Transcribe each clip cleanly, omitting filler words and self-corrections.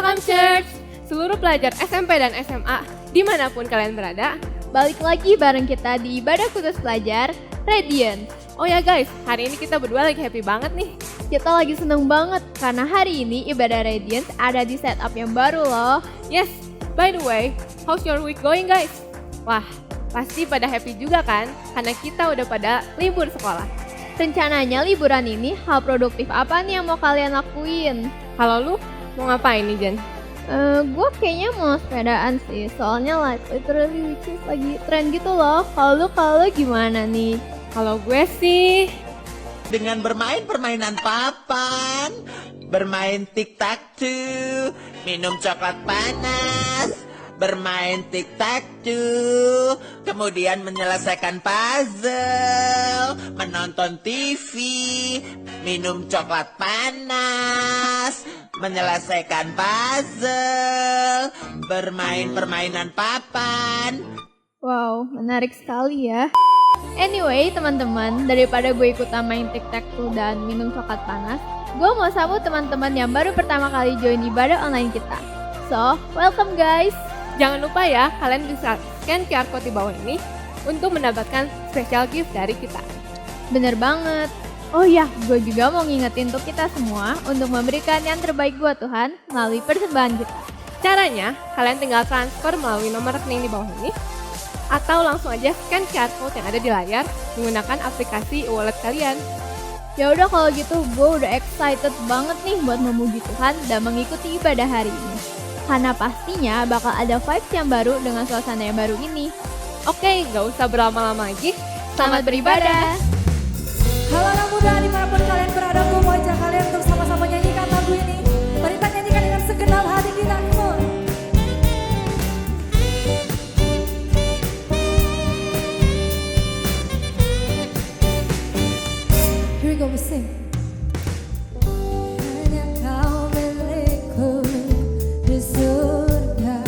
Welcome Church! Seluruh pelajar SMP dan SMA, dimanapun kalian berada, balik lagi bareng kita di Ibadah Kudus Pelajar, Radiant. Oh ya guys, hari ini kita berdua lagi happy banget nih. Kita lagi seneng banget karena hari ini Ibadah Radiant ada di setup yang baru loh. Yes, by the way, how's your week going guys? Wah, pasti pada happy juga kan? Karena kita udah pada libur sekolah. Rencananya liburan ini hal produktif apa nih yang mau kalian lakuin? Kalau lu, mau ngapain nih Jen? Gue kayaknya mau sepedaan sih, soalnya like literally which is lagi tren gitu loh. Kalau lu gimana nih? Kalau gue sih dengan bermain permainan papan, bermain tic-tac-toe, minum coklat panas, bermain tic-tac-toe, kemudian menyelesaikan puzzle, menonton TV, minum coklat panas, menyelesaikan puzzle, bermain permainan papan. Wow, menarik sekali ya. Anyway, teman-teman, daripada gue ikutan main tic-tac-toe dan minum coklat panas, gue mau sambut teman-teman yang baru pertama kali join ibadah online kita. So, welcome guys! jangan lupa ya, kalian bisa scan QR code di bawah ini untuk mendapatkan special gift dari kita. Bener banget. Oh ya, gue juga mau ngingetin untuk kita semua untuk memberikan yang terbaik buat Tuhan melalui persembahan kita. Caranya, kalian tinggal transfer melalui nomor rekening di bawah ini, atau langsung aja scan QR code yang ada di layar menggunakan aplikasi wallet kalian. Ya udah kalau gitu, gue udah excited banget nih buat memuji Tuhan dan mengikuti ibadah hari ini. Karena pastinya bakal ada vibes yang baru dengan suasana yang baru ini. Oke, gak usah berlama-lama lagi. Selamat beribadah! Halo anak muda, dimanapun kalian berada, gue mau ajak kalian untuk sama-sama nyanyikan lagu ini. Mari kita nyanyikan dengan segenap hati kita, come on. Here we go, we sing. Hanya kau milikku di surga,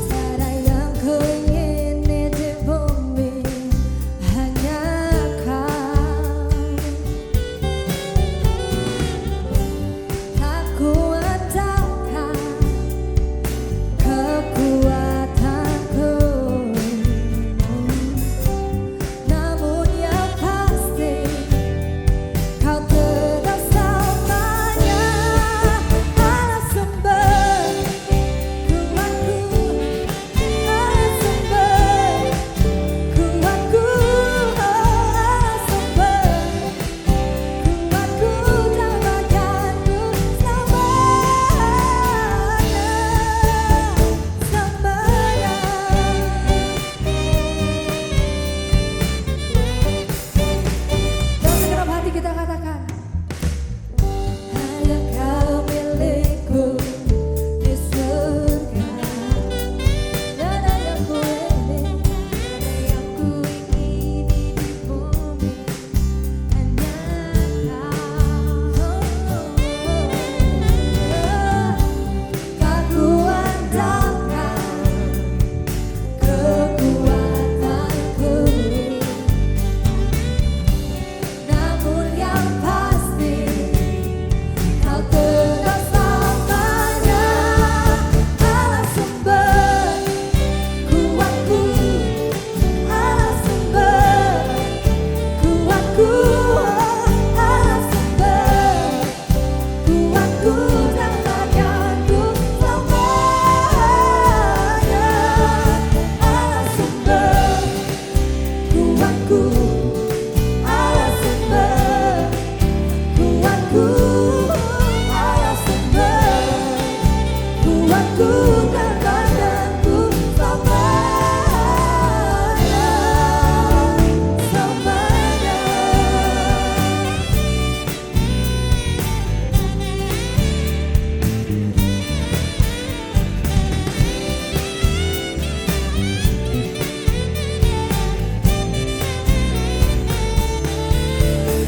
tiada yang ku ingini di bumi, hanya kau. Tak kuandalkan kekuatanku, namun yang pasti kau tetap selamanya alas sumber kuatku, alas sumber kuatku, alas sumber kuatku, dapatkanku selamanya. Dalam segenap hati kita katakan, hanya kau milikku di surga, tiada yang ku ingini, tiada yang ku ingini di bumi, hanya kau. Tak kuandalkan kekuatanku, namun yang pasti kau tetap selamanya alas sumber kuatku, alas sumber kuatku, alas sumber kuatku, dapatkanku selamanya alas sumber kuatku, alas sumber kuatku, alas sumber kuatku, dapatkanku selamanya, selamanya.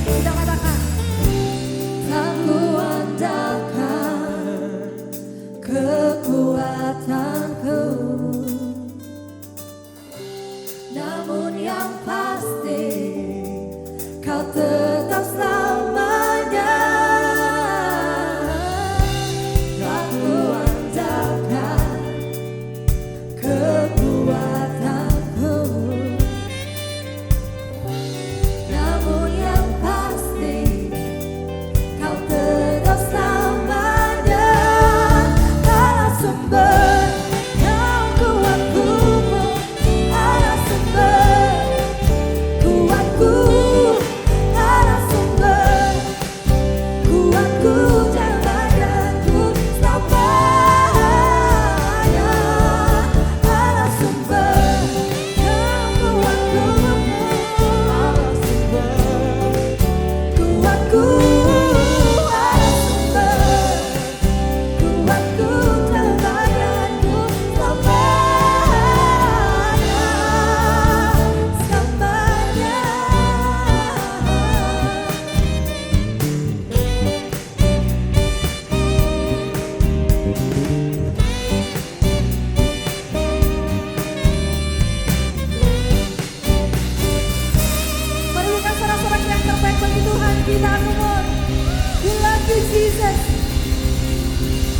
Kita katakan, tak kuandalkan kekuatanku, namun yang pasti kau tetap selamanya kita semua. We love you Jesus.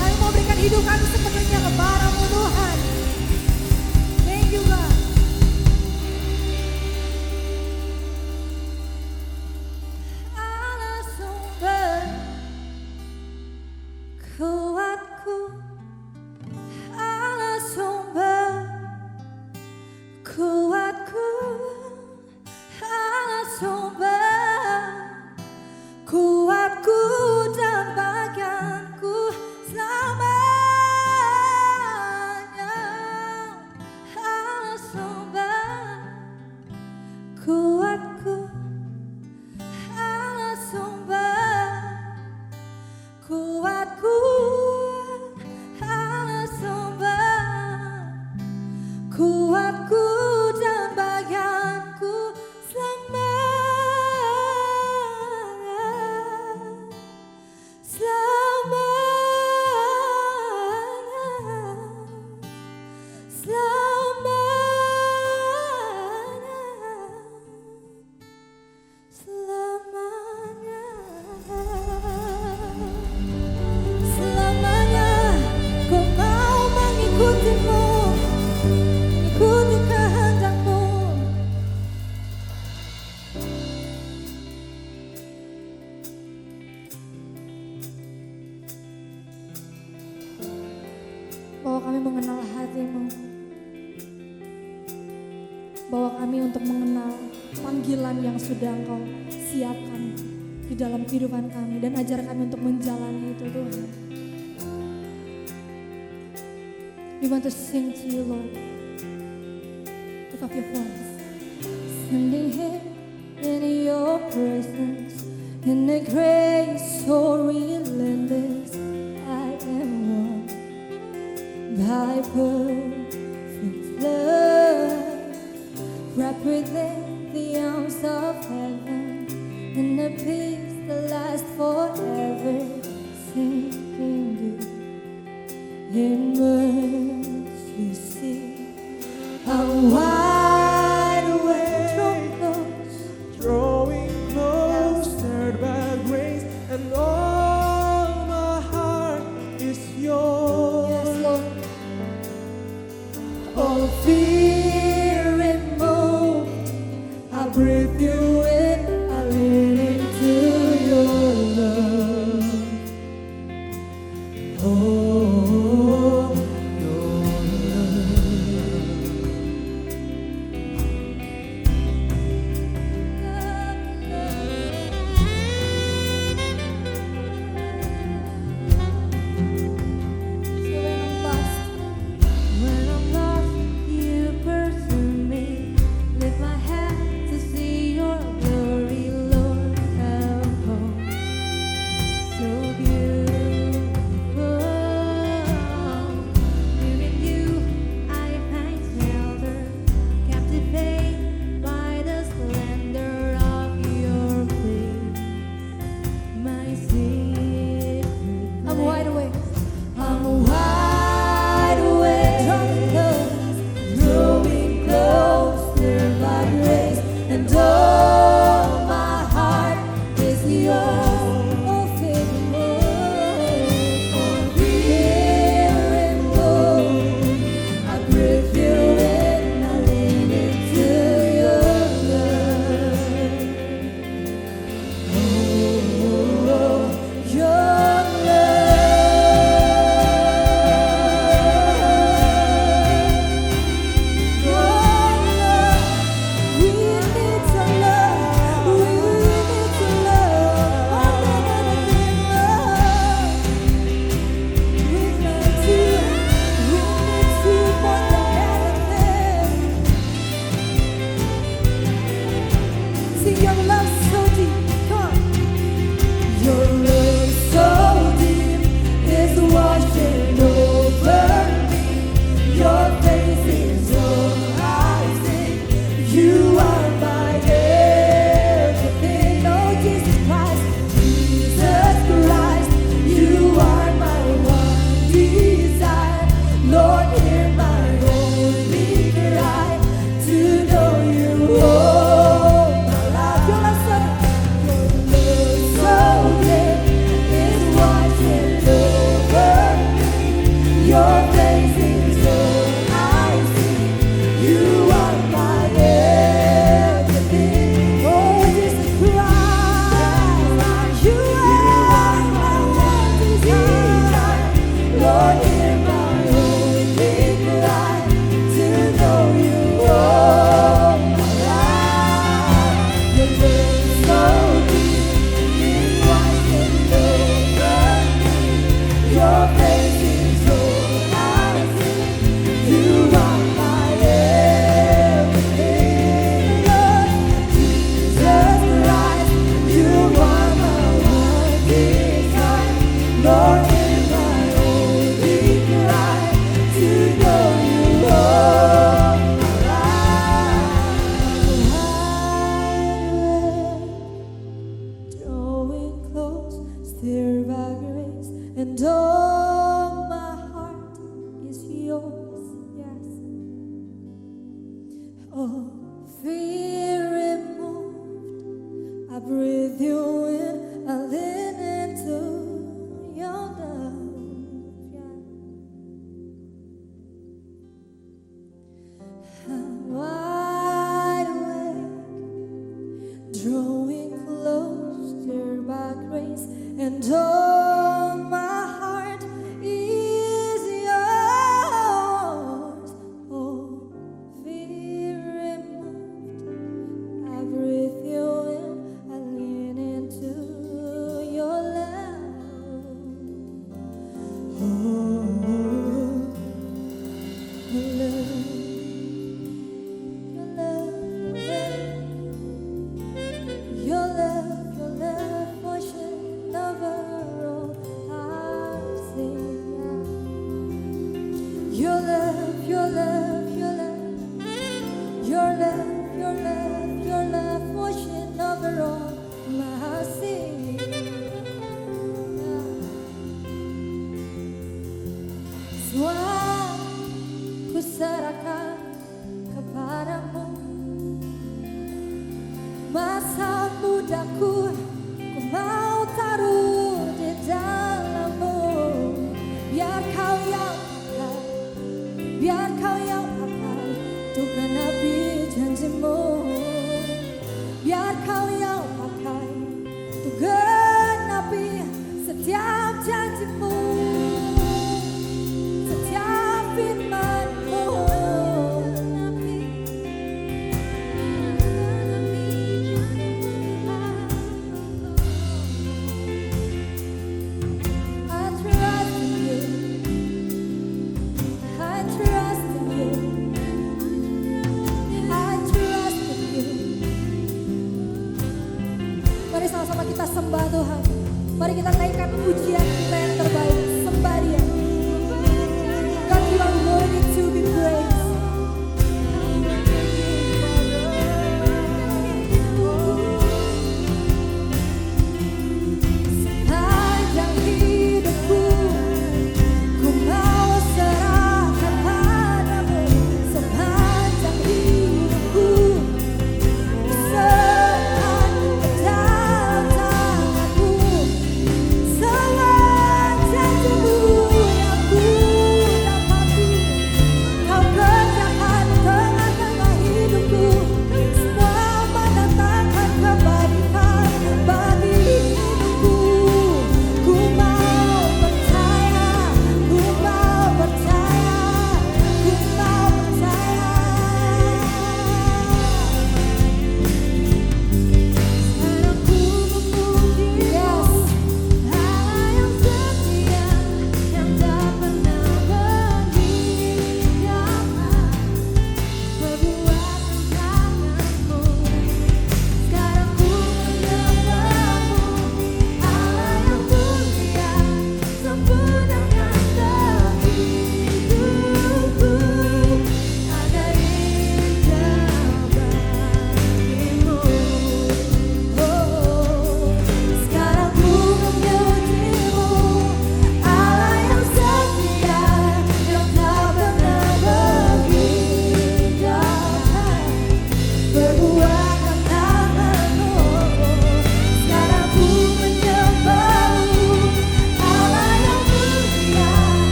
Kami mau berikan hidup kami sepenuhnya kepadamu Tuhan. Thank you God. Allah sumber kuatku, Allah sumber kuatku, Allah sumber kuatku dan bagianku selamanya. Allah sumber kuatku, Allah sumber kuatku, Allah sumber kuatku dan bagianku selamanya. Selamanya ku mau mengikutimu, ikuti kehendakmu. Bahwa kami mengenal hatimu, bahwa kami untuk mengenal panggilan yang sudah Engkau siapkan di dalam kehidupan kami, dan ajar kami untuk menjalani itu Tuhan. We want to sing to you Lord. Lift up your voice. Standing here in your presence, in the grace so relentless, I am one by perfect love, wrapped within the arms of heaven, in a peace that lasts forever, sinking deep in mercy seat. I'm wide awake, Drawing closer by grace, and all my heart is yours. yes Lord. All fear removed, I breathe you in, I lean into your love. Oh, your When I'm lost, you pursue me. Lift my hand to see your glory, Lord. How so beautiful. In you, I find shelter, captivated by the splendor of your grace. My secret. I'm wide awake. I'm wide awake, drawing closer by grace, and all my heart is yours. Oh, fear removed, I breathe you in, I lean into your love. Oh, your your love so deep, come on. Your love so deep is washing over me. Your face is all I see. You are my everything. Oh, Jesus Christ, you are my one desire. Lord, hear my only cry to know you all my life. Your love drawing close, dear by grace, and all my heart is yours. Oh, fear removed, I breathe you in, I lean into your love. Your love, washing over all our sin. Your love, your love, your love, your love, your love, your love, washing over all my sin. Semua ku serahkan kepadamu, masa mudaku ku mau taruh di dalammu. Biar kau yang pakai, biar kau yang pakai untuk genapi janjimu. Biar kau yang pakai untuk genapi setiap janjimu, setiap firman-Mu. I trust in you, I trust in you, I trust in you. Mari sama-sama kita sembah Tuhan. Mari kita naikkan pujian kita yang terbaik, sembah Dia. God, you are worthy to be praised. Sepanjang hidupku, ku mau serahkan padamu. Sepanjang hidupku, ku serahkan ke dalam tangan-Mu. Semua janji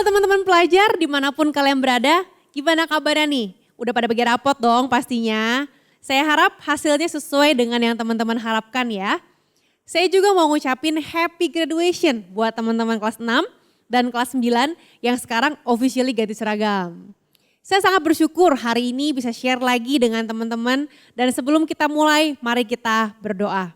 Halo teman-teman pelajar dimanapun kalian berada, gimana kabarnya nih? Udah pada bagi rapot dong pastinya. Saya harap hasilnya sesuai dengan yang teman-teman harapkan ya. Saya juga mau ngucapin happy graduation buat teman-teman kelas 6 dan kelas 9 yang sekarang officially ganti seragam. Saya sangat bersyukur hari ini bisa share lagi dengan teman-teman dan sebelum kita mulai mari kita berdoa.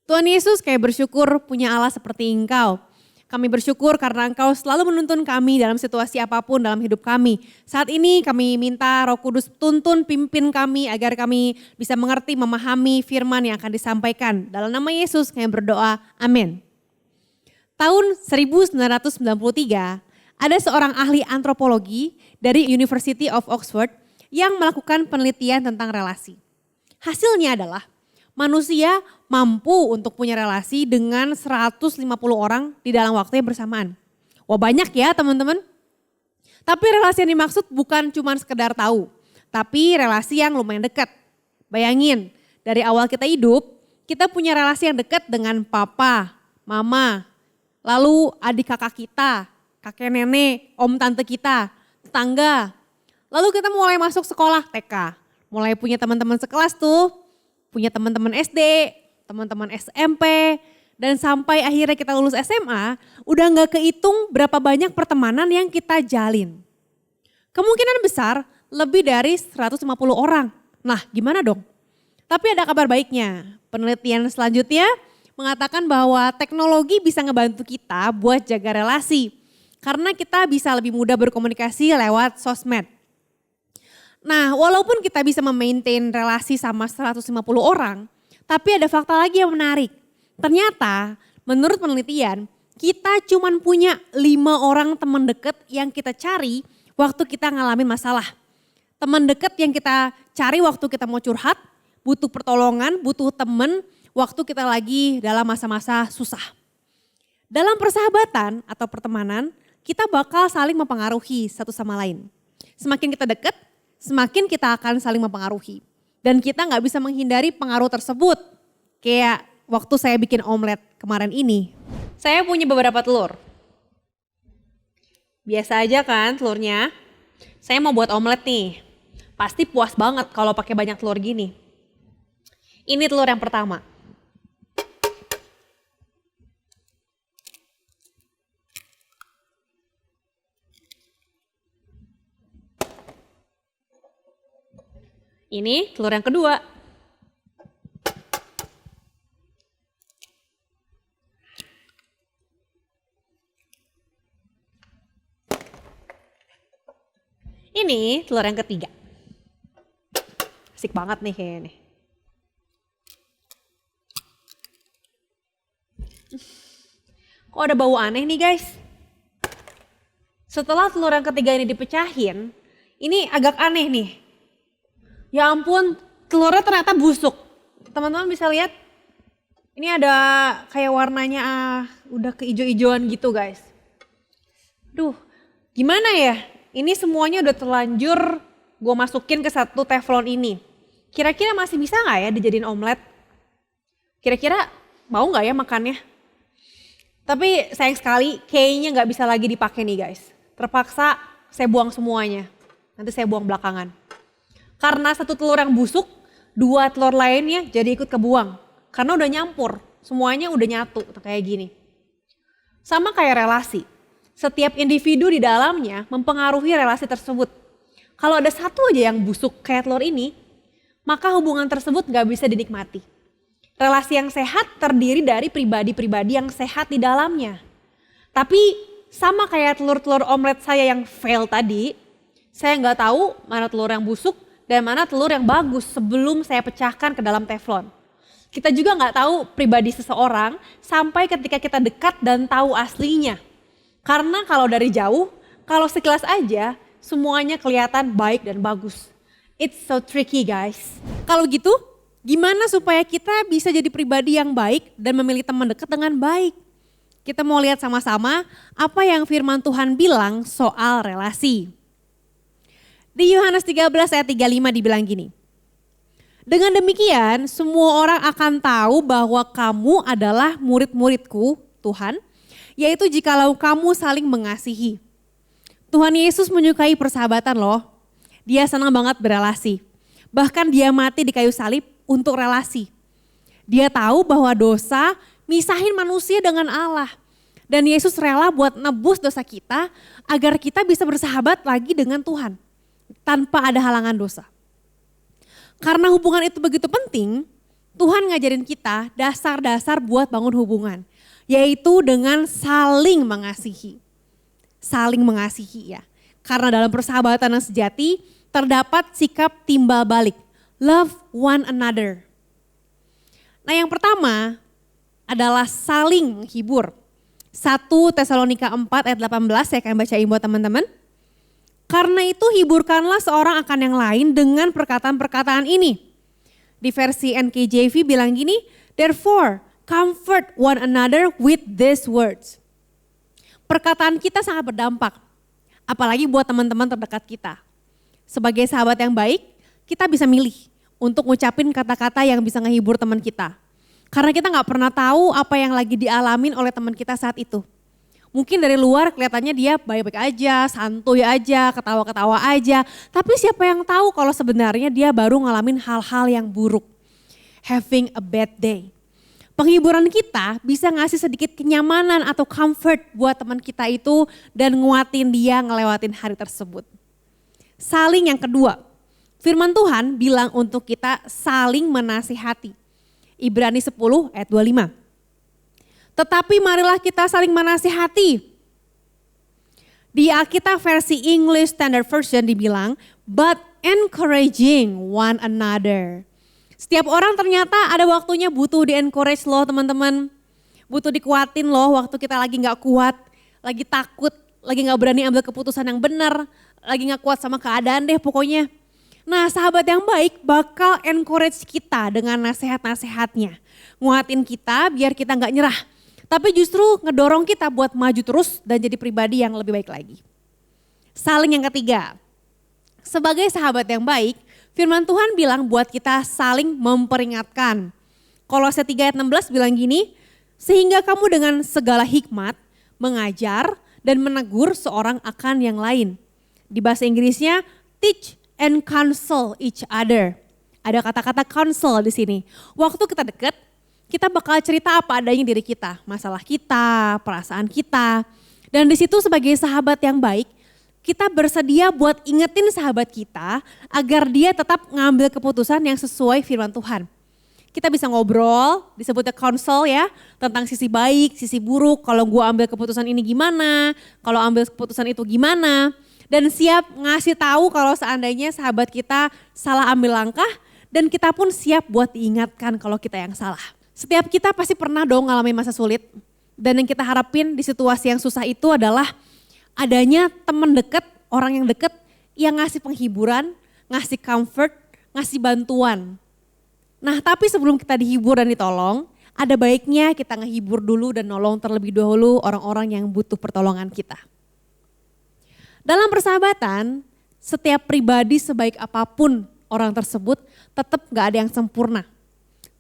Tuhan Yesus, kami bersyukur punya Allah seperti Engkau. Kami bersyukur karena Engkau selalu menuntun kami dalam situasi apapun dalam hidup kami. Saat ini kami minta Roh Kudus tuntun pimpin kami agar kami bisa mengerti, memahami firman yang akan disampaikan. Dalam nama Yesus kami berdoa, amin. Tahun 1993 ada seorang ahli antropologi dari University of Oxford yang melakukan penelitian tentang relasi. Hasilnya adalah manusia mampu untuk punya relasi dengan 150 orang di dalam waktu yang bersamaan. Wah banyak ya teman-teman. Tapi relasi yang dimaksud bukan cuma sekedar tahu, tapi relasi yang lumayan dekat. Bayangin, dari awal kita hidup, kita punya relasi yang dekat dengan papa, mama, lalu adik kakak kita, kakek nenek, om tante kita, tetangga. Lalu kita mulai masuk sekolah TK, mulai punya teman-teman sekelas tuh, punya teman-teman SD, teman-teman SMP, dan sampai akhirnya kita lulus SMA, udah gak kehitung berapa banyak pertemanan yang kita jalin. Kemungkinan besar lebih dari 150 orang. Nah gimana dong? Tapi ada kabar baiknya, penelitian selanjutnya mengatakan bahwa teknologi bisa ngebantu kita buat jaga relasi. Karena kita bisa lebih mudah berkomunikasi lewat sosmed. Nah, walaupun kita bisa memaintain relasi sama 150 orang, tapi ada fakta lagi yang menarik. Ternyata, menurut penelitian, kita cuma punya 5 orang teman dekat yang kita cari waktu kita ngalamin masalah. Teman dekat yang kita cari waktu kita mau curhat, butuh pertolongan, butuh teman, waktu kita lagi dalam masa-masa susah. Dalam persahabatan atau pertemanan, kita bakal saling mempengaruhi satu sama lain. Semakin kita dekat, semakin kita akan saling mempengaruhi. Dan kita gak bisa menghindari pengaruh tersebut. Kayak waktu saya bikin omelet kemarin ini. Saya punya beberapa telur. Biasa aja kan telurnya. Saya mau buat omelet nih. Pasti puas banget kalau pakai banyak telur gini. Ini telur yang pertama. Ini telur yang kedua. Ini telur yang ketiga. Asik banget nih kayaknya nih. Kok ada bau aneh nih guys? Setelah telur yang ketiga ini dipecahin, ini agak aneh nih. Ya ampun, telurnya ternyata busuk. Teman-teman bisa lihat, ini ada kayak warnanya udah keijo-ijoan gitu guys. Duh, gimana ya? Ini semuanya udah terlanjur gue masukin ke satu teflon ini. Kira-kira masih bisa gak ya dijadiin omelet? Kira-kira mau gak ya makannya? Tapi sayang sekali kayaknya gak bisa lagi dipakai nih guys. Terpaksa saya buang semuanya. Nanti saya buang belakangan. Karena satu telur yang busuk, 2 telur lainnya jadi ikut kebuang. Karena udah nyampur, semuanya udah nyatu kayak gini. Sama kayak relasi, setiap individu di dalamnya mempengaruhi relasi tersebut. Kalau ada satu aja yang busuk kayak telur ini, maka hubungan tersebut gak bisa dinikmati. Relasi yang sehat terdiri dari pribadi-pribadi yang sehat di dalamnya. Tapi sama kayak telur-telur omelet saya yang fail tadi, saya gak tahu mana telur yang busuk, dan mana telur yang bagus sebelum saya pecahkan ke dalam teflon. Kita juga nggak tahu pribadi seseorang sampai ketika kita dekat dan tahu aslinya. Karena kalau dari jauh, kalau sekilas aja semuanya kelihatan baik dan bagus. It's so tricky guys. Kalau gitu, gimana supaya kita bisa jadi pribadi yang baik dan memilih teman dekat dengan baik? Kita mau lihat sama-sama apa yang firman Tuhan bilang soal relasi. Di Yohanes 13 ayat 35 dibilang gini. Dengan demikian semua orang akan tahu bahwa kamu adalah murid-muridku Tuhan yaitu jikalau kamu saling mengasihi. Tuhan Yesus menyukai persahabatan loh. Dia senang banget berelasi. Bahkan dia mati di kayu salib untuk relasi. Dia tahu bahwa dosa misahin manusia dengan Allah. Dan Yesus rela buat nebus dosa kita agar kita bisa bersahabat lagi dengan Tuhan. Tanpa ada halangan dosa. Karena hubungan itu begitu penting, Tuhan ngajarin kita dasar-dasar buat bangun hubungan. Yaitu dengan saling mengasihi. Saling mengasihi ya. Karena dalam persahabatan yang sejati terdapat sikap timbal balik. Love one another. Nah yang pertama adalah saling menghibur. 1 Tesalonika 4 ayat 18 saya akan bacain buat teman-teman. Karena itu hiburkanlah seorang akan yang lain dengan perkataan-perkataan ini. Di versi NKJV bilang gini, therefore comfort one another with these words. Perkataan kita sangat berdampak, apalagi buat teman-teman terdekat kita. Sebagai sahabat yang baik, kita bisa milih untuk ngucapin kata-kata yang bisa ngehibur teman kita. Karena kita gak pernah tahu apa yang lagi dialamin oleh teman kita saat itu. Mungkin dari luar kelihatannya dia baik-baik aja, santuy aja, ketawa-ketawa aja. Tapi siapa yang tahu kalau sebenarnya dia baru ngalamin hal-hal yang buruk. Having a bad day. Penghiburan kita bisa ngasih sedikit kenyamanan atau comfort buat teman kita itu dan nguatin dia ngelewatin hari tersebut. Saling yang kedua, firman Tuhan bilang untuk kita saling menasihati. Ibrani 10 ayat 25. Tetapi marilah kita saling menasihati. Di Alkitab versi English Standard Version dibilang, but encouraging one another. Setiap orang ternyata ada waktunya butuh di-encourage loh teman-teman. Butuh dikuatin loh waktu kita lagi gak kuat, lagi takut, lagi gak berani ambil keputusan yang benar, lagi gak kuat sama keadaan deh pokoknya. Nah sahabat yang baik bakal encourage kita dengan nasihat-nasihatnya. Nguatin kita biar kita gak nyerah. Tapi justru ngedorong kita buat maju terus dan jadi pribadi yang lebih baik lagi. Saling yang ketiga. Sebagai sahabat yang baik, firman Tuhan bilang buat kita saling memperingatkan. Kolose 3 ayat 16 bilang gini, sehingga kamu dengan segala hikmat mengajar dan menegur seorang akan yang lain. Di bahasa Inggrisnya, teach and counsel each other. Ada kata-kata counsel di sini. Waktu kita deket, kita bakal cerita apa adanya diri kita, masalah kita, perasaan kita. Dan di situ sebagai sahabat yang baik, kita bersedia buat ingetin sahabat kita agar dia tetap ngambil keputusan yang sesuai firman Tuhan. Kita bisa ngobrol, disebutnya counsel ya, tentang sisi baik, sisi buruk, kalau gua ambil keputusan ini gimana, kalau ambil keputusan itu gimana. Dan siap ngasih tahu kalau seandainya sahabat kita salah ambil langkah dan kita pun siap buat diingatkan kalau kita yang salah. Setiap kita pasti pernah dong ngalamin masa sulit dan yang kita harapin di situasi yang susah itu adalah adanya teman dekat, orang yang dekat yang ngasih penghiburan, ngasih comfort, ngasih bantuan. Nah tapi sebelum kita dihibur dan ditolong, ada baiknya kita ngehibur dulu dan nolong terlebih dahulu orang-orang yang butuh pertolongan kita. Dalam persahabatan, setiap pribadi sebaik apapun orang tersebut tetap gak ada yang sempurna.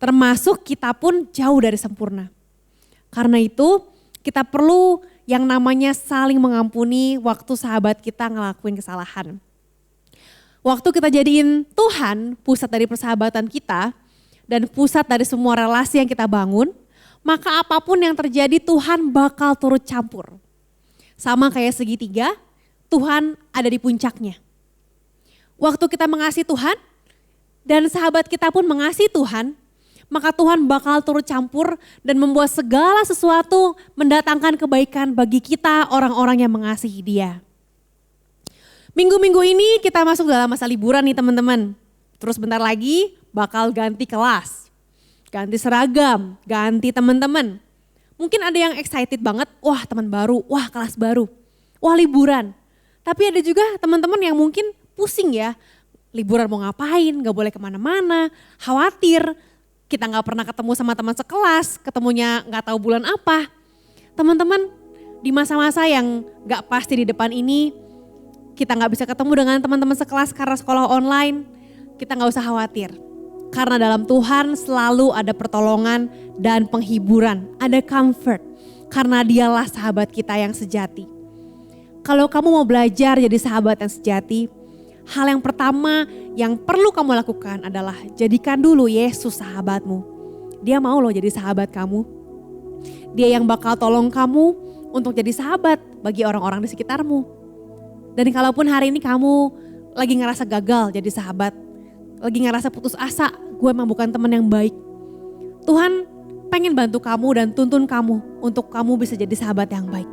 Termasuk kita pun jauh dari sempurna. Karena itu kita perlu yang namanya saling mengampuni waktu sahabat kita ngelakuin kesalahan. Waktu kita jadiin Tuhan pusat dari persahabatan kita dan pusat dari semua relasi yang kita bangun, maka apapun yang terjadi Tuhan bakal turut campur. Sama kayak segitiga, Tuhan ada di puncaknya. Waktu kita mengasihi Tuhan dan sahabat kita pun mengasihi Tuhan, maka Tuhan bakal turut campur dan membuat segala sesuatu mendatangkan kebaikan bagi kita orang-orang yang mengasihi Dia. Minggu-minggu ini kita masuk dalam masa liburan nih teman-teman. Terus bentar lagi bakal ganti kelas, ganti seragam, ganti teman-teman. Mungkin ada yang excited banget, wah teman baru, wah kelas baru, wah liburan. Tapi ada juga teman-teman yang mungkin pusing ya, liburan mau ngapain, gak boleh kemana-mana, khawatir. Kita gak pernah ketemu sama teman sekelas, ketemunya gak tahu bulan apa. Teman-teman di masa-masa yang gak pasti di depan ini, kita gak bisa ketemu dengan teman-teman sekelas karena sekolah online, kita gak usah khawatir. Karena dalam Tuhan selalu ada pertolongan dan penghiburan, ada comfort. karena dialah sahabat kita yang sejati. Kalau kamu mau belajar jadi sahabat yang sejati, hal yang pertama yang perlu kamu lakukan adalah jadikan dulu Yesus sahabatmu. Dia mau loh jadi sahabat kamu. Dia yang bakal tolong kamu untuk jadi sahabat bagi orang-orang di sekitarmu. Dan kalaupun hari ini kamu lagi ngerasa gagal jadi sahabat, lagi ngerasa putus asa, gue emang bukan teman yang baik. Tuhan pengen bantu kamu dan tuntun kamu untuk kamu bisa jadi sahabat yang baik.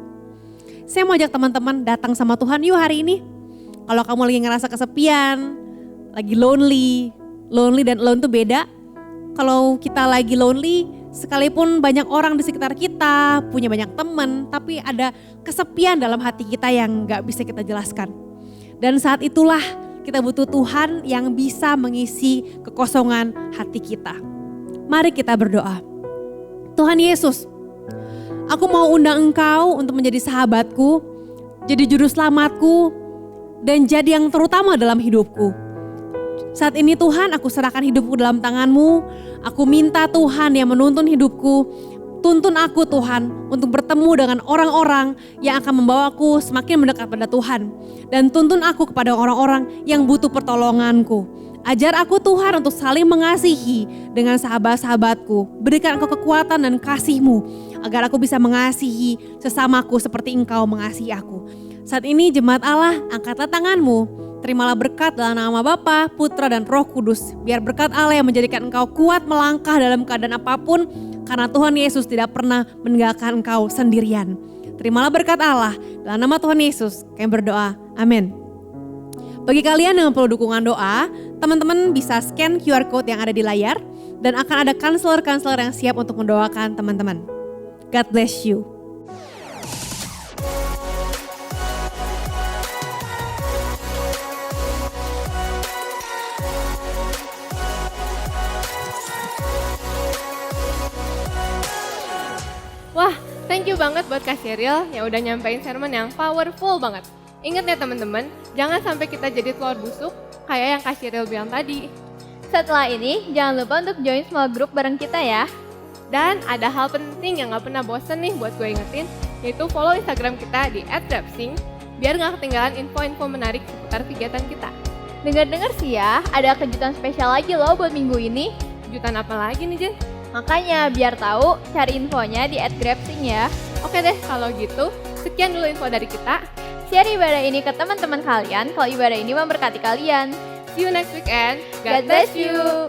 Saya mau ajak teman-teman datang sama Tuhan yuk hari ini. Kalau kamu lagi ngerasa kesepian, lagi lonely dan alone tuh beda. Kalau kita lagi lonely, sekalipun banyak orang di sekitar kita, punya banyak teman, tapi ada kesepian dalam hati kita yang gak bisa kita jelaskan. Dan saat itulah kita butuh Tuhan yang bisa mengisi kekosongan hati kita. Mari kita berdoa. Tuhan Yesus, aku mau undang Engkau untuk menjadi sahabatku, jadi juru selamatku, dan jadi yang terutama dalam hidupku. Saat ini Tuhan, aku serahkan hidupku dalam tangan-Mu. Aku minta Tuhan yang menuntun hidupku. Tuntun aku Tuhan untuk bertemu dengan orang-orang yang akan membawaku semakin mendekat pada Tuhan. Dan tuntun aku kepada orang-orang yang butuh pertolonganku. Ajar aku Tuhan untuk saling mengasihi dengan sahabat-sahabatku. Berikan aku kekuatan dan kasih-Mu agar aku bisa mengasihi sesamaku seperti Engkau mengasihi aku. Saat ini jemaat Allah, angkatlah tanganmu. Terimalah berkat dalam nama Bapa, Putra dan Roh Kudus. Biar berkat Allah yang menjadikan engkau kuat melangkah dalam keadaan apapun. Karena Tuhan Yesus tidak pernah meninggalkan engkau sendirian. Terimalah berkat Allah dalam nama Tuhan Yesus. Kami berdoa, amin. Bagi kalian yang perlu dukungan doa, teman-teman bisa scan QR Code yang ada di layar. Dan akan ada kanselor-kanselor yang siap untuk mendoakan teman-teman. God bless you. Wah, thank you banget buat Kak Sheryl yang udah nyampein sermon yang powerful banget. Ingat ya teman-teman, jangan sampai kita jadi telur busuk kayak yang Kak Sheryl bilang tadi. Setelah ini, jangan lupa untuk join small group bareng kita ya. Dan ada hal penting yang gak pernah bosen nih buat gue ingetin, yaitu follow Instagram kita di @rapsing biar gak ketinggalan info-info menarik seputar kegiatan kita. Dengar-dengar sih ya, ada kejutan spesial lagi loh buat minggu ini. Kejutan apa lagi nih Jen? Makanya biar tahu, cari infonya di @grabsing ya. Oke deh, kalau gitu sekian dulu info dari kita. Share ibadah ini ke teman-teman kalian kalau ibadah ini memberkati kalian. See you next weekend. God bless you.